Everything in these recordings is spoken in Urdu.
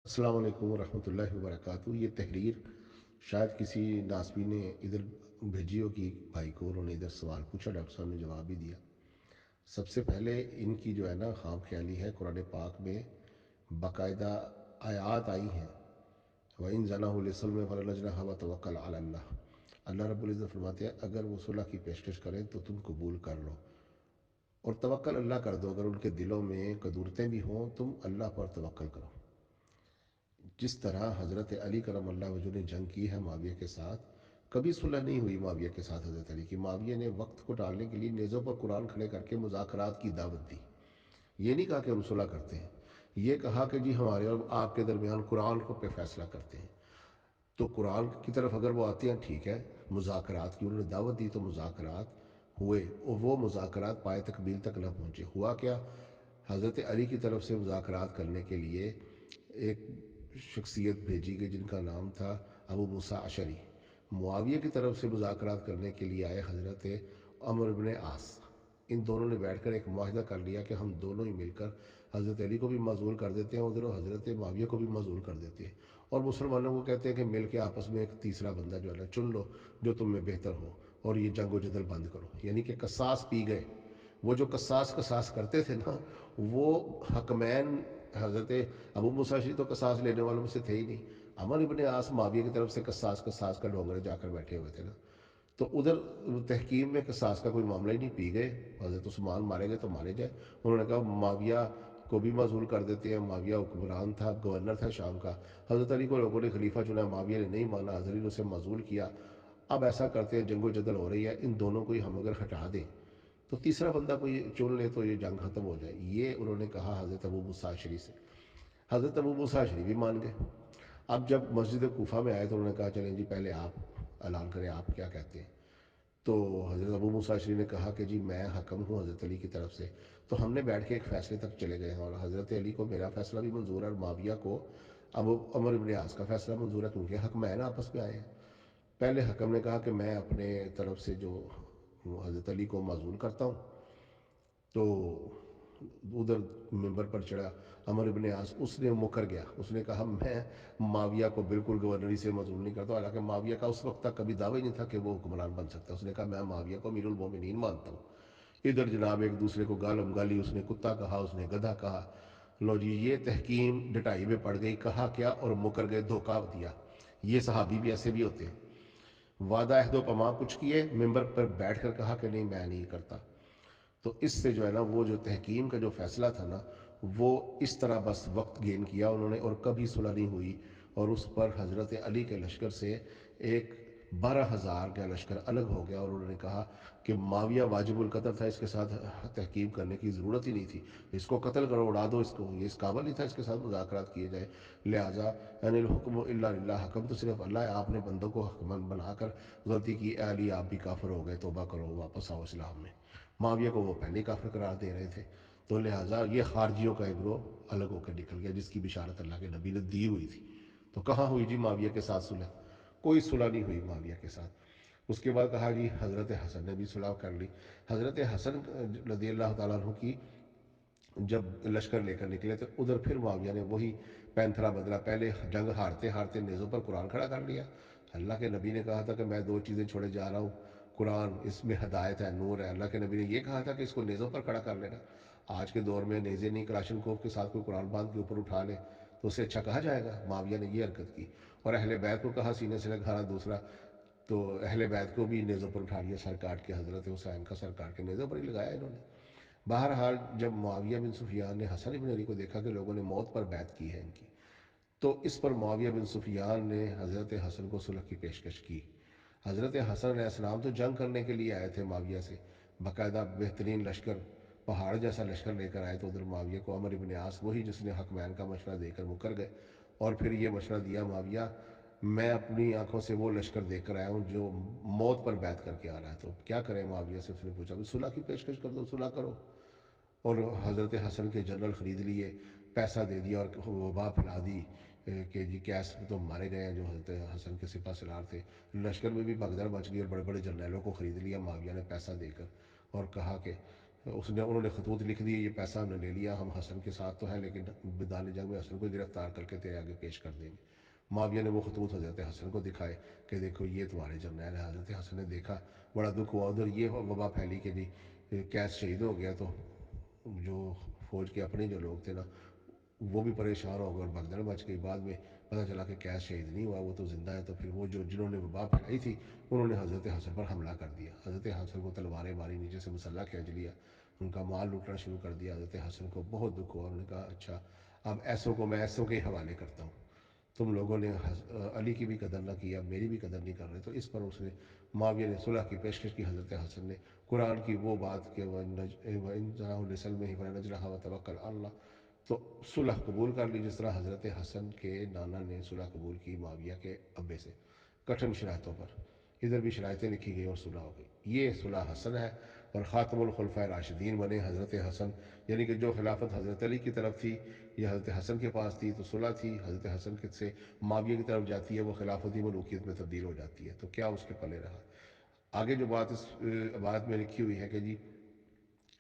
السلام علیکم ورحمۃ اللہ وبرکاتہ۔ یہ تحریر شاید کسی ناسبی نے ادھر بھیجی ہو کہ بھائی کو انہوں نے ادھر سوال پوچھا، ڈاکٹر صاحب نے جواب بھی دیا۔ سب سے پہلے ان کی جو ہے نا خام خیالی ہے، قرآن پاک میں باقاعدہ آیات آئی ہیں، وَإِن زَنَهُ لِسُلْمٍ فَلَنَجْنَهَا وَتَوَكَّلْ عَلَى اللَّهِ۔ اللہ رب العزت فرماتے ہیں اگر وہ صلح کی پیشکش کریں تو تم قبول کر لو اور توکل اللہ کر دو۔ اگر ان کے دلوں میں قدورتیں بھی ہوں تم اللہ پر توکل کرو۔ جس طرح حضرت علی کرم اللہ وجہ نے جنگ کی ہے معاویہ کے ساتھ، کبھی صلح نہیں ہوئی معاویہ کے ساتھ حضرت علی کی۔ معاویہ نے وقت کو ٹالنے کے لیے نیزوں پر قرآن کھڑے کر کے مذاکرات کی دعوت دی۔ یہ نہیں کہا کہ ہم صلح کرتے ہیں، یہ کہا کہ جی ہمارے اور آپ کے درمیان قرآن کو پہ فیصلہ کرتے ہیں۔ تو قرآن کی طرف اگر وہ آتے ہیں ٹھیک ہے، مذاکرات کی انہوں نے دعوت دی تو مذاکرات ہوئے، اور وہ مذاکرات پائے تکمیل تک نہ پہنچے۔ ہوا کیا، حضرت علی کی طرف سے مذاکرات کرنے کے لیے ایک شخصیت بھیجی گئی جن کا نام تھا ابو موسیٰ اشعری۔ معاویہ کی طرف سے مذاکرات کرنے کے لیے آئے حضرت عمرو بن عاص۔ ان دونوں نے بیٹھ کر ایک معاہدہ کر لیا کہ ہم دونوں ہی مل کر حضرت علی کو بھی معزول کر دیتے ہیں ادھر، اور حضرت معاویہ کو بھی معزول کر دیتے ہیں، اور مسلمانوں کو کہتے ہیں کہ مل کے آپس میں ایک تیسرا بندہ جو ہے نا چن لو جو تم میں بہتر ہو، اور یہ جنگ و جدل بند کرو۔ یعنی کہ قصاص پی گئے۔ وہ جو قصاص کرتے تھے نا، وہ حکمین حضرت ابو موسیٰ اشعری تو قصاص لینے والوں میں سے تھے ہی نہیں۔ عمر ابن عاص معاویہ کی طرف سے قصاص کا ڈونگرے جا کر بیٹھے ہوئے تھے نا، تو ادھر تحکیم میں قصاص کا کوئی معاملہ ہی نہیں، پی گئے۔ حضرت عثمان مارے گئے تو مارے جائے۔ انہوں نے کہا معاویہ کو بھی معزول کر دیتے ہیں، معاویہ حکمران تھا، گورنر تھا شام کا۔ حضرت علی کو لوگوں نے خلیفہ چنا، معاویہ نے نہیں مانا، حضرت علی نے اسے معزول کیا۔ اب ایسا کرتے ہیں، جنگ و جدل ہو رہی ہے، ان دونوں کو ہی ہم اگر ہٹا دیں تو تیسرا بندہ کوئی چن لے تو یہ جنگ ختم ہو جائے۔ یہ انہوں نے کہا حضرت ابو موسیٰ اشعری سے۔ حضرت ابو موسیٰ اشعری بھی مان گئے۔ اب جب مسجد کوفہ میں آئے تو انہوں نے کہا چلیں جی پہلے آپ اعلان کریں، آپ کیا کہتے ہیں۔ تو حضرت ابو موسیٰ اشعری نے کہا کہ جی میں حکم ہوں حضرت علی کی طرف سے۔ تو ہم نے بیٹھ کے ایک فیصلے تک چلے گئے ہیں، اور حضرت علی کو میرا فیصلہ بھی منظور ہے، اور معاویہ کو ابو عمر ابن عاص کا فیصلہ منظور ہے، کیونکہ حکمین آپس میں آئے ہیں۔ پہلے حکم نے کہا کہ میں اپنے طرف سے جو حضرت علی کو معزول کرتا ہوں، تو ادھر ممبر پر چڑھا عمر ابن عاص، اس نے مکر گیا، اس نے کہا میں معاویہ کو بالکل گورنری سے معزول نہیں کرتا، حالانکہ معاویہ کا اس وقت تک کبھی دعویٰ ہی نہیں تھا کہ وہ حکمران بن سکتا۔ اس نے کہا میں معاویہ کو امیر المومنین مانتا ہوں۔ ادھر جناب ایک دوسرے کو گالم گالی، اس نے کتا کہا، اس نے گدھا کہا۔ لو جی یہ تحکیم ڈٹائی میں پڑ گئی، کہا کیا اور مکر گئے، دھوکہ دیا۔ یہ صحابی بھی ایسے بھی ہوتے ہیں، وعدہ عہد و پیمان کچھ کیے، ممبر پر بیٹھ کر کہا کہ نہیں میں نہیں کرتا۔ تو اس سے جو ہے نا وہ جو تحکیم کا جو فیصلہ تھا نا، وہ اس طرح بس وقت گین کیا انہوں نے، اور کبھی صلح نہیں ہوئی۔ اور اس پر حضرت علی کے لشکر سے ایک 12,000 کا لشکر الگ ہو گیا، اور انہوں نے کہا کہ معاویہ واجب القتل تھا، اس کے ساتھ تحکیم کرنے کی ضرورت ہی نہیں تھی، اس کو قتل کرو، اڑا دو اس کو، یہ اس قابل ہی تھا اس کے ساتھ مذاکرات کیے جائے۔ لہٰذا یعنی الحکم الا للہ، حکم تو صرف اللہ ہے، آپ نے بندوں کو حکمن بنا کر غلطی کی، اے علی آپ بھی کافر ہو گئے، توبہ کرو، واپس آؤ اسلام میں۔ معاویہ کو وہ پہلے کافر قرار دے رہے تھے، تو لہٰذا یہ خارجیوں کا ایک گروہ الگ ہو کر نکل گیا، جس کی بشارت اللہ کے نبی نے دی ہوئی تھی۔ تو کہاں ہوئی جی معاویہ کے ساتھ صلح؟ کوئی صلح نہیں ہوئی معاویہ کے ساتھ۔ اس کے بعد کہا جی حضرت حسن نے بھی صلح کر لی۔ حضرت حسن رضی اللہ تعالیٰ عنہ کی جب لشکر لے کر نکلے تو ادھر پھر معاویہ نے وہی پینتھرا بدلا، پہلے جنگ ہارتے ہارتے نیزوں پر قرآن کھڑا کر لیا۔ اللہ کے نبی نے کہا تھا کہ میں دو چیزیں چھوڑے جا رہا ہوں، قرآن اس میں ہدایت ہے، نور ہے۔ اللہ کے نبی نے یہ کہا تھا کہ اس کو نیزوں پر کھڑا کر لینا۔ آج کے دور میں نیزے نہیں، کلاشن کوف کے ساتھ کوئی قرآن باندھ کے اوپر اٹھا لے تو اسے اچھا کہا جائے گا؟ معاویہ نے یہ حرکت کی، اور اہل بیت کو کہا سینے سے لگانا دوسرا، تو اہل بیت کو بھی نیزوں پر اٹھا لیا، سر کاٹ کے، حضرت حسین کا سر کاٹ کے نیزوں پر ہی لگایا انہوں نے۔ بہرحال جب معاویہ بن سفیان نے حسن بن علی کو دیکھا کہ لوگوں نے موت پر بیعت کی ہے ان کی، تو اس پر معاویہ بن سفیان نے حضرت حسن کو صلح کی پیشکش کی۔ حضرت حسن علیہ السلام تو جنگ کرنے کے لیے آئے تھے معاویہ سے، باقاعدہ بہترین لشکر، پہاڑ جیسا لشکر لے کر آئے، تو ادھر معاویہ کو عمر بن عاص، وہی جس نے حکمین کا مشورہ دے کر مکر گئے، اور پھر یہ مشورہ دیا معاویہ میں اپنی آنکھوں سے وہ لشکر دیکھ کر آیا ہوں جو موت پر بیعت کر کے آ رہا ہے، تو کیا کریں معاویہ سے؟ اس نے پوچھا صلح کی پیشکش کر دو، صلح کرو۔ اور حضرت حسن کے جنرل خرید لیے، پیسہ دے دیا، اور وبا پھیلا دی کہ جی کیس تو مارے گئے ہیں جو حضرت حسن کے سپہ سالار تھے۔ لشکر میں بھی بھگدڑ مچ گئی، اور بڑے بڑے جرنیلوں کو خرید لیا معاویہ نے پیسہ دے کر، اور کہا کہ انہوں نے خطوط لکھ دیے، یہ پیسہ ہم نے لے لیا، ہم حسن کے ساتھ تو ہیں لیکن میدان جنگ میں حسن کو گرفتار کر کے تیرے آگے پیش کر دیں گے۔ معاویہ نے وہ خطوط حضرت حسن کو دکھائے کہ دیکھو یہ تمہارے جرنیل ہیں۔ حضرت حسن نے دیکھا، بڑا دکھ ہوا، ادھر یہ وبا پھیلی کہ جی قیس شہید ہو گیا، تو جو فوج کے اپنے جو لوگ تھے نا وہ بھی پریشان ہو گئے اور بھگدڑ مچ گئی۔ بعد میں پتہ چلا کہ قیس شہید نہیں ہوا، وہ تو زندہ ہے۔ تو پھر وہ جنہوں نے وبا پھیلائی تھی انہوں نے حضرت حسن پر حملہ کر دیا، حضرت حسن کو تلواریں ماری، نیچے سے مسلح کھینچ لیا، ان کا مال لوٹنا شروع کر دیا۔ حضرت حسن کو بہت دکھ ہوا، انہوں نے کہا اچھا اب ایسوں کو میں ایسوں کے حوالے کرتا ہوں، تم لوگوں نے علی کی بھی قدر نہ کی، اب میری بھی قدر نہیں کر رہے۔ تو اس پر اس نے معاویہ نے صلح کی پیشکش کی۔ حضرت حسن نے قرآن کی وہ بات کہ وَإِن جَنَاحُوا لِسَلْمِهِ فَلَا نَجْرَحَ وَتَوَكَّلْ عَلَى اللَّهِ، تو صلح قبول کر لی، جس طرح حضرت حسن کے نانا نے صلح قبول کی معاویہ کے ابے سے کٹھن شرائطوں پر، ادھر بھی شرائطیں لکھی گئی اور صلح ہو گئی۔ یہ صلح حسن ہے اور خاتم الخلفاء راشدین بنے حضرت حسن، یعنی کہ جو خلافت حضرت علی کی طرف تھی یہ حضرت حسن کے پاس تھی، تو صلح تھی حضرت حسن سے معاویہ کی طرف جاتی ہے، وہ خلافتی ملوکیت میں تبدیل ہو جاتی ہے، تو کیا اس کے پلے رہا۔ آگے جو بات اس عبارت میں لکھی ہوئی ہے کہ جی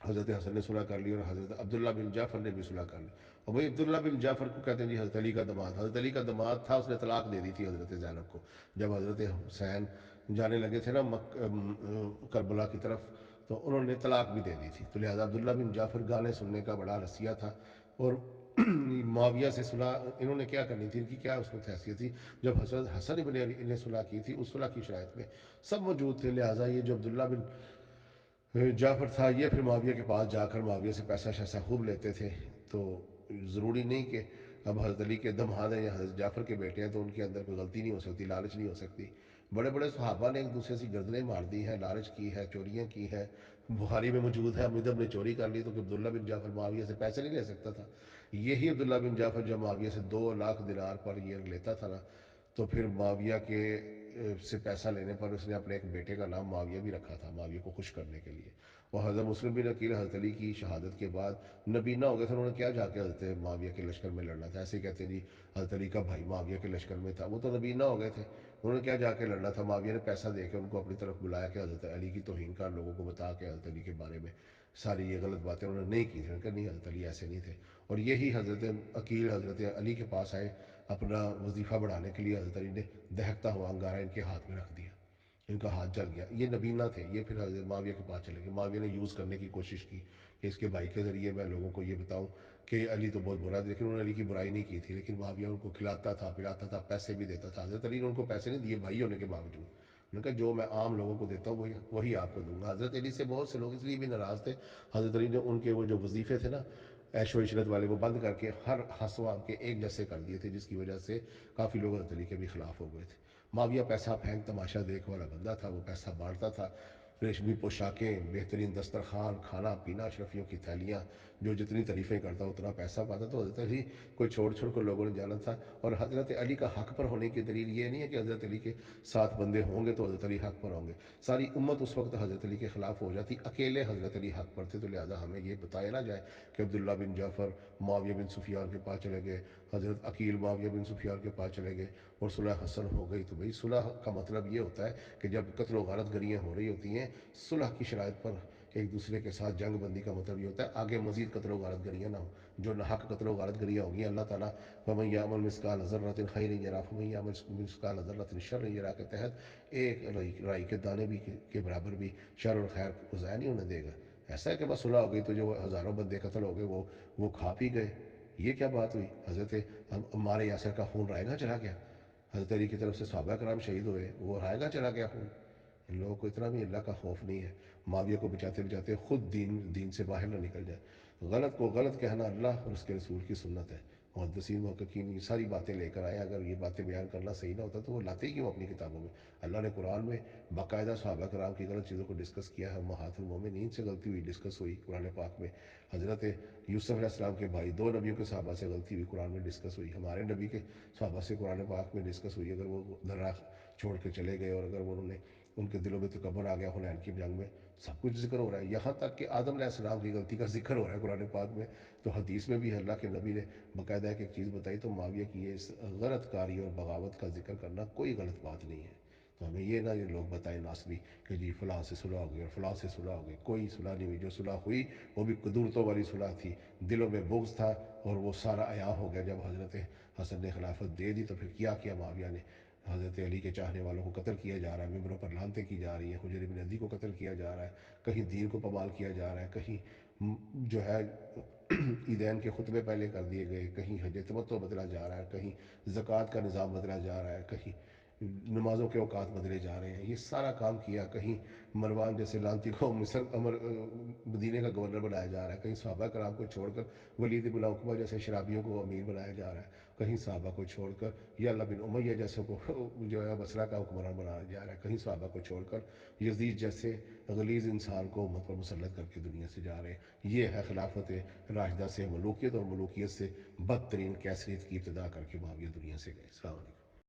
حضرت حسن نے صلح کر لی اور حضرت عبداللہ بن جعفر نے بھی صلح کر لی۔ اور بھائی عبداللہ بن جعفر کو کہتے ہیں جی حضرت علی کا داماد، حضرت علی کا داماد تھا، اس نے طلاق دے دی تھی حضرت زینب کو جب حضرت حسین جانے لگے تھے نا کربلا کی طرف، تو انہوں نے طلاق بھی دے دی تھی۔ تو لہٰذا عبداللہ بن جعفر گانے سننے کا بڑا رسیہ تھا، اور معاویہ سے صلح انہوں نے کیا کرنی تھی، ان کی کیا اس وقت حیثیت تھی، جب حضرت حسن ابن علی نے صلح کی تھی اس صلح کی شرائط میں سب موجود تھے، لہٰذا یہ جو عبداللہ بن جعفر تھا یہ پھر معاویہ کے پاس جا کر معاویہ سے پیسہ شیسہ خوب لیتے تھے۔ تو ضروری نہیں کہ اب حضرت علی کے داماد ہیں یا حضرت جعفر کے بیٹے ہیں تو ان کے اندر کوئی غلطی نہیں ہو سکتی، لالچ نہیں ہو سکتی۔ بڑے بڑے صحابہ نے ایک دوسرے سے گردنیں مار دی ہیں، لالچ کی ہے، چوریاں کی ہیں۔ بخاری میں موجود ہے مدب نے چوری کر لی تو کہ عبداللہ بن جعفر معاویہ سے پیسے نہیں لے سکتا تھا، یہی عبداللہ بن جعفر جب معاویہ سے 2 لاکھ دینار پر ایئر لیتا تھا نا، تو پھر معاویہ کے سے پیسہ لینے پر اس نے اپنے ایک بیٹے کا نام معاویہ بھی رکھا تھا، معاویہ کو خوش کرنے کے لیے۔ اور حضرت مسلم بن عقیل حضرت علی کی شہادت کے بعد نبینا ہو گئے تھے، انہوں نے کیا جا کے حضرت معاویہ کے لشکر میں لڑنا تھا، ایسے ہی کہتے ہیں جی حضرت علی کا بھائی معاویہ کے لشکر میں تھا، وہ تو نبینا ہو گئے تھے، انہوں نے کیا جا کے لڑنا تھا۔ معاویہ نے پیسہ دے کے ان کو اپنی طرف بلایا کہ حضرت علی کی توہین کار لوگوں کو بتا کے حضرت علی کے بارے میں ساری یہ غلط باتیں انہوں نے نہیں کی تھیں، انہوں نے کہا نہیں حضرت علی ایسے نہیں تھے۔ اور یہی حضرت عقیل حضرت علی کے پاس آئے اپنا وظیفہ بڑھانے کے لیے، حضرت علی نے دہکتا ہوا انگارہ ان کے ہاتھ میں رکھ دیا، ان کا ہاتھ جل گیا، یہ نبینا تھے۔ یہ پھر حضرت معاویہ کے پاس چلے گئے، معاویہ نے یوز کرنے کی کوشش کی کہ اس کے بھائی کے ذریعے میں لوگوں کو یہ بتاؤں کہ علی تو بہت برا ہے، لیکن انہوں نے علی کی برائی نہیں کی تھی، لیکن معاویہ ان کو کھلاتا تھا پلاتا تھا، پیسے بھی دیتا تھا۔ حضرت علی نے ان کو پیسے نہیں دیے بھائی ہونے کے باوجود، انہوں نے کہا جو میں عام لوگوں کو دیتا ہوں وہی آپ کو دوں گا۔ حضرت علی سے بہت سے لوگ اس لیے بھی ناراض تھے، حضرت علی نے ان کے وہ جو وظیفے تھے نا عیش و عشرت والے وہ بند کر کے ہر ہسوا کے ایک جیسے کر دیے تھے، جس کی وجہ سے کافی لوگ حضرت علی کے بھی خلاف ہو گئے تھے۔ معاویہ پیسہ پھینک تماشا دیکھ والا بندہ تھا، وہ پیسہ بانٹتا تھا، ریشمی پوشاکیں، بہترین دسترخوان، کھانا پینا، اشرفیوں کی تھیلیاں، جو جتنی تعریفیں کرتا اتنا پیسہ پاتا۔ تو حضرت علی کوئی چھوڑ چھوڑ کر لوگوں نے جانا تھا، اور حضرت علی کا حق پر ہونے کی دلیل یہ نہیں ہے کہ حضرت علی کے 7 بندے ہوں گے تو حضرت علی حق پر ہوں گے، ساری امت اس وقت حضرت علی کے خلاف ہو جاتی، اکیلے حضرت علی حق پر تھے۔ تو لہٰذا ہمیں یہ بتایا نہ جائے کہ عبداللہ بن جعفر معاویہ بن سفیان کے پاس چلے گئے، حضرت عقیل معاویہ بن سفیان کے پاس چلے گئے اور صلح حسن ہو گئی۔ تو بھئی صلح کا مطلب یہ ہوتا ہے کہ جب قتل و غارت گریاں ہو رہی ہوتی ہیں صلح کی شرائط پر ایک دوسرے کے ساتھ جنگ بندی کا مطلب یہ ہوتا ہے آگے مزید قتل و غارت گریاں نہ ہوں، جو ناحق قتل و غارت گریاں ہوگی اللہ تعالیٰ فَمَن يَعْمَلْ مِثْقَالَ ذَرَّةٍ خَيْرٍ يَرَهُ وَمَن يَعْمَلْ مِثْقَالَ ذَرَّةٍ شَرٍّ يَرَهُ کے تحت ایک رائی کے دانے بھی کے برابر بھی شر اور خیر کو ضائع نہیں ہونے دے گا۔ ایسا ہے کہ بس صلح ہو گئی تو جو ہزاروں بندے قتل ہو گئے وہ کھا پی گئے، یہ کیا بات ہوئی؟ حضرت عمار یاسر کا خون رائے گاں چلا گیا، حضرت علی کی طرف سے صحابہ کرام شہید ہوئے، وہ رائے گاں چلا گیا خون؟ ان لوگوں کو اتنا بھی اللہ کا خوف نہیں ہے، معاویہ کو بچاتے بچاتے خود دین سے باہر نہ نکل جائے۔ غلط کو غلط کہنا اللہ اور اس کے رسول کی سنت ہے۔ محدثین محققین یہ ساری باتیں لے کر آئے، اگر یہ باتیں بیان کرنا صحیح نہ ہوتا تو وہ لاتے ہی کیوں اپنی کتابوں میں؟ اللہ نے قرآن میں باقاعدہ صحابہ کرام کی غلط چیزوں کو ڈسکس کیا ہے، امہات المومنین سے غلطی ہوئی ڈسکس ہوئی قرآن پاک میں، حضرت یوسف علیہ السلام کے بھائی 2 نبیوں کے صحابہ سے غلطی ہوئی قرآن میں ڈسکس ہوئی، ہمارے نبی کے صحابہ سے قرآن پاک میں ڈسکس ہوئی، اگر وہ درا چھوڑ کے چلے گئے اور اگر انہوں نے ان کے دلوں میں تکبر آ گیا حنین کی جنگ میں، سب کچھ ذکر ہو رہا ہے، یہاں تک کہ آدم علیہ السلام کی غلطی کا ذکر ہو رہا ہے قرآن پاک میں۔ تو حدیث میں بھی اللہ کے نبی نے باقاعدہ ایک چیز بتائی، تو معاویہ کی یہ اس غلط کاری اور بغاوت کا ذکر کرنا کوئی غلط بات نہیں ہے۔ تو ہمیں یہ نہ یہ لوگ بتائیں ناصبی کہ جی فلاں سے صلح ہو گئی اور فلاں سے صلح ہو گئی، کوئی صلح نہیں ہوئی، جو صلح ہوئی وہ بھی قدورتوں والی صلح تھی، دلوں میں بغض تھا، اور وہ سارا عیاں ہو گیا جب حضرت حسن نے خلافت دے دی تو پھر کیا معاویہ نے، حضرت علی کے چاہنے والوں کو قتل کیا جا رہا ہے، ممبروں پر لعنتیں کی جا رہی ہیں، حجر بن عدی کو قتل کیا جا رہا ہے، کہیں دین کو پامال کیا جا رہا ہے، کہیں جو ہے عیدین کے خطبے پہلے کر دیے گئے، کہیں حج تمتع بدلا جا رہا ہے، کہیں زکوٰۃ کا نظام بدلا جا رہا ہے، کہیں نمازوں کے اوقات بدلے جا رہے ہیں، یہ سارا کام کیا، کہیں مروان جیسے لانتی کو مصر مدینے کا گورنر بنایا جا رہا ہے، کہیں صحابہ کرام کو چھوڑ کر ولید بن عقبہ جیسے شرابیوں کو امیر بنایا جا رہا ہے، کہیں صحابہ کو چھوڑ کر یعلا بن امیہ جیسے کو جو ہے بصرہ کا حکمران بنایا جا رہا ہے، کہیں صحابہ کو چھوڑ کر یزید جیسے غلیظ انسان کو امت پر مسلط کر کے دنیا سے جا رہے ہیں۔ یہ ہے خلافت راشدہ سے ملوکیت، اور ملوکیت سے بدترین کیسریت کی ابتدا کر کے معاویہ دنیا سے گئے۔ السلام علیکم۔